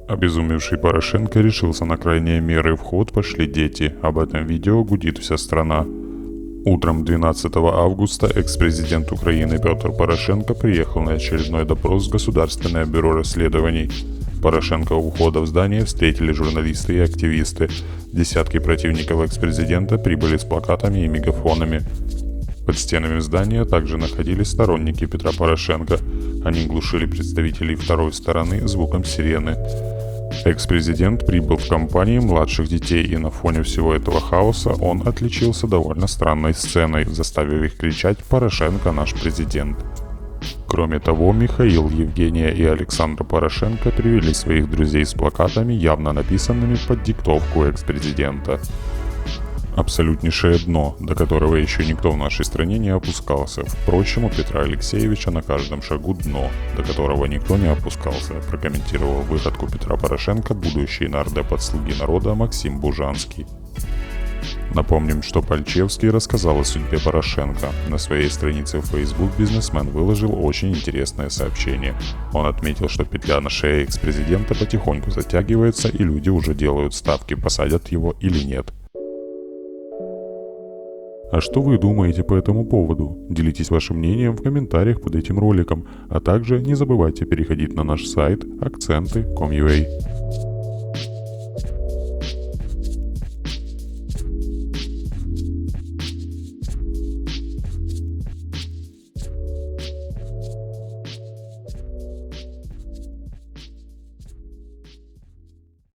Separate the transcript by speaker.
Speaker 1: Обезумевший Порошенко решился на крайние меры, в ход пошли дети. Об этом видео гудит вся страна. Утром 12 августа экс-президент Украины Петр Порошенко приехал на очередной допрос в Государственное бюро расследований. Порошенко у входа в здание встретили журналисты и активисты. Десятки противников экс-президента прибыли с плакатами и мегафонами. Под стенами здания также находились сторонники Петра Порошенко. Они глушили представителей второй стороны звуком сирены. Экс-президент прибыл в компании младших детей, и на фоне всего этого хаоса он отличился довольно странной сценой, заставив их кричать «Порошенко наш президент». Кроме того, Михаил, Евгения и Александр Порошенко привели своих друзей с плакатами, явно написанными под диктовку экс-президента. Абсолютнейшее дно, до которого еще никто в нашей стране не опускался. Впрочем, у Петра Алексеевича на каждом шагу дно, до которого никто не опускался, прокомментировал выходку Петра Порошенко будущий нардеп от «Слуги народа» Максим Бужанский. Напомним, что Пальчевский рассказал о судьбе Порошенко. На своей странице в Facebook бизнесмен выложил очень интересное сообщение. Он отметил, что петля на шее экс-президента потихоньку затягивается, и люди уже делают ставки, посадят его или нет. А что вы думаете по этому поводу? Делитесь вашим мнением в комментариях под этим роликом, а также не забывайте переходить на наш сайт акценты.com.ua.